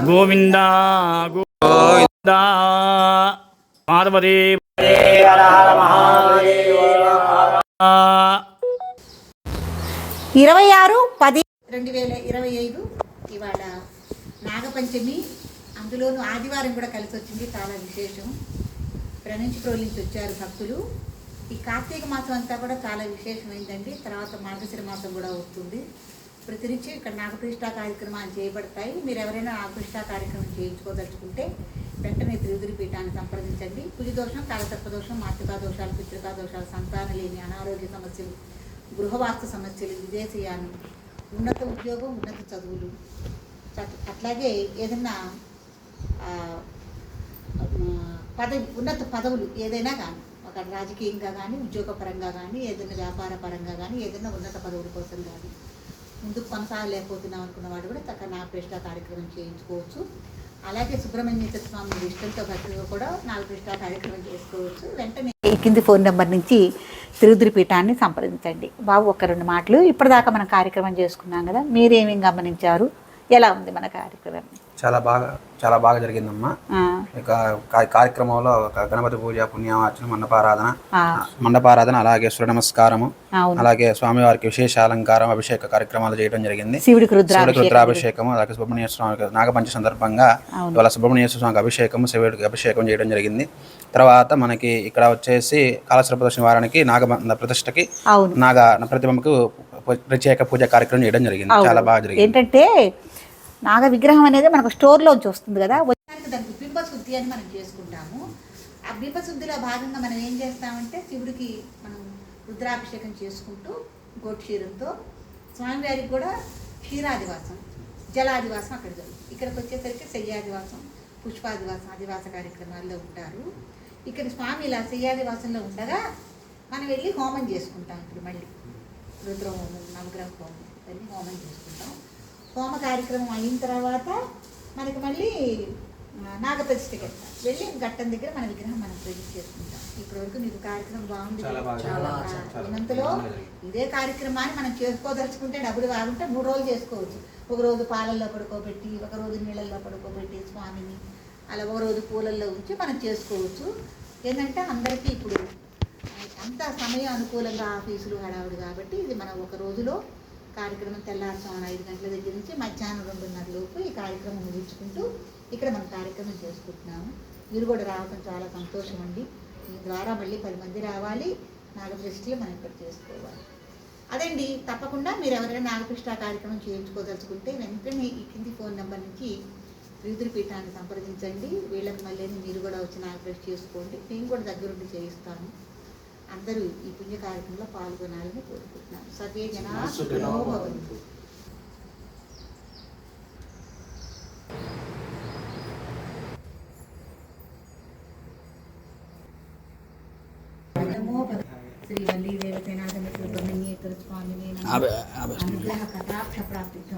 గోవింద గోవింద పార్వతీ 26/10/2025 ఇవాళ నాగపంచమి, అందులోనూ ఆదివారం కూడా కలిసి వచ్చింది. చాలా విశేషం. ప్రణించుప్రోలు నుంచి వచ్చారు భక్తులు. ఈ కార్తీక మాసం అంతా కూడా చాలా విశేషమైందండి. తర్వాత మార్గశిర మాసం కూడా వస్తుంది. ప్రతినిత్యం ఇక్కడ నాగప్రతిష్ఠా కార్యక్రమాలు చేయబడతాయి. మీరు ఎవరైనా నాగప్రతిష్ఠా కార్యక్రమం చేయించుకోదలుచుకుంటే వెంటనే త్రివిధుడి పీఠాన్ని సంప్రదించండి. కుజదోషం, కాలసర్పదోషం, మాతృకా దోషాలు, పితృకా దోషాలు, సంతానం లేని అనారోగ్య సమస్యలు, గృహవాస్తు సమస్యలు, విదేశీయానం, ఉన్నత ఉద్యోగం, ఉన్నత చదువులు, అట్లాగే ఏదైనా ఉన్నత పదవులు ఏదైనా కానీ, ఒక రాజకీయంగా కానీ, ఉద్యోగపరంగా కానీ, ఏదైనా వ్యాపార పరంగా కానీ, ఏదైనా ఉన్నత పదవుల కోసం కానీ ముందుకు కొనసాగలేకపోతున్నాం అనుకున్న వాడు కూడా చక్కగా నాగప్రతిష్ఠా కార్యక్రమం చేయించుకోవచ్చు. అలాగే సుబ్రహ్మణ్యేశ్వర స్వామి ఇష్టంతో భక్తిగా కూడా నాగప్రతిష్ఠా కార్యక్రమం చేసుకోవచ్చు. వెంటనే ఈ కింది ఫోన్ నెంబర్ నుంచి త్రివిధుడి పీఠాన్ని సంప్రదించండి. బాబు, ఒక 2 మాటలు. ఇప్పటిదాకా మనం కార్యక్రమం చేసుకున్నాం కదా, మీరేమేమి గమనించారు? ఎలా ఉంది మన కార్యక్రమం? చాలా బాగా జరిగిందమ్మా. ఇక కార్యక్రమంలో గణపతి పూజ, పుణ్యార్చన, మండపారాధన, అలాగే సూర్య నమస్కారము, అలాగే స్వామివారికి విశేష అలంకారం, అభిషేక కార్యక్రమాలు చేయడం జరిగింది. శివుడికి రుద్రాభిషేకము, అలాగే సుబ్రహ్మణ్యేశ్వర స్వామికి నాగపంచ సందర్భంగా ఇవాళ సుబ్రహ్మణ్యేశ్వర స్వామికి అభిషేకము, శివుడికి అభిషేకం చేయడం జరిగింది. తర్వాత మనకి ఇక్కడ వచ్చేసి కాలసర్పదోష నివారణకి ప్రతిష్టకి నాగ ప్రతిమకు ప్రత్యేక పూజ కార్యక్రమం చేయడం జరిగింది. చాలా బాగా జరిగింది. ఏంటంటే నాగ విగ్రహం అనేది మనకు స్టోర్లోంచి వస్తుంది కదా, దానికి బింబశుద్ధి అని మనం చేసుకుంటాము. ఆ బింబశుద్ధిలో భాగంగా మనం ఏం చేస్తామంటే శివుడికి మనం రుద్రాభిషేకం చేసుకుంటూ గోక్షీరంతో, స్వామివారికి కూడా క్షీరాదివాసం, జలాదివాసం అక్కడ జరుగుతుంది. ఇక్కడికి వచ్చేసరికి శయ్యాదివాసం, పుష్పాదివాసం, ఆదివాస కార్యక్రమాల్లో ఉంటారు. ఇక్కడ స్వామి ఇలా శయ్యాదివాసంలో ఉండగా మనం వెళ్ళి హోమం చేసుకుంటాం. ఇప్పుడు మళ్ళీ రుద్ర హోమం, నవగ్రహ హోమం వెళ్ళి హోమం చేసుకుంటాం. హోమ కార్యక్రమం అయిన తర్వాత మనకి మళ్ళీ నాగప్రతిష్ఠకి వెళ్ళి ఘట్టం దగ్గర మన విగ్రహం మనం ప్రతిష్ఠ చేసుకుంటాం. ఇప్పటివరకు మీకు కార్యక్రమం బాగుంది. ఉన్నంతలో ఇదే కార్యక్రమాన్ని మనం చేసుకోదలుచుకుంటే డబ్బులు కాకుంటే 3 రోజులు చేసుకోవచ్చు. ఒక రోజు పాలల్లో పడుకోబెట్టి, ఒక రోజు నీళ్ళల్లో పడుకోబెట్టి స్వామిని, అలా ఒక రోజు పూలల్లో ఉంచి మనం చేసుకోవచ్చు. ఏంటంటే అందరికీ ఇప్పుడు అంత సమయం అనుకూలంగా ఆఫీసులు హడావుడు కాబట్టి ఇది మనం ఒక రోజులో కార్యక్రమం తెల్లారుజామున 5 గంటల దగ్గర నుంచి మధ్యాహ్నం 2:30 లోపు ఈ కార్యక్రమం ముగించుకుంటూ ఇక్కడ మనం కార్యక్రమం చేసుకుంటున్నాము. మీరు కూడా రావడం చాలా సంతోషం అండి. మీ ద్వారా మళ్ళీ 10 మంది రావాలి. నాగప్రతిష్ఠలు మనం ఇక్కడ చేసుకోవాలి. అదండి, తప్పకుండా మీరు ఎవరైనా నాగప్రతిష్ఠ కార్యక్రమం చేయించుకోదలుచుకుంటే వెంటనే ఈ కింది ఫోన్ నెంబర్ నుంచి త్రివిధుడి పీఠాన్ని సంప్రదించండి. వీళ్ళకి మళ్ళీ మీరు కూడా వచ్చి నాగప్రతిష్ఠ చేసుకోండి. నేను కూడా దగ్గరుండి చేయిస్తాను. అందరూ ఈ పుణ్య కార్యక్రమంలో పాల్గొనాలని కోరుకుంటున్నాను. సర్వే జనా సుఖినో భవంతు. శ్రీ వల్లీ దేవసేనాథ సుబ్రహ్మణ్యేశ్వర స్వామిని అనుగ్రహ కటాక్ష ప్రాప్తితో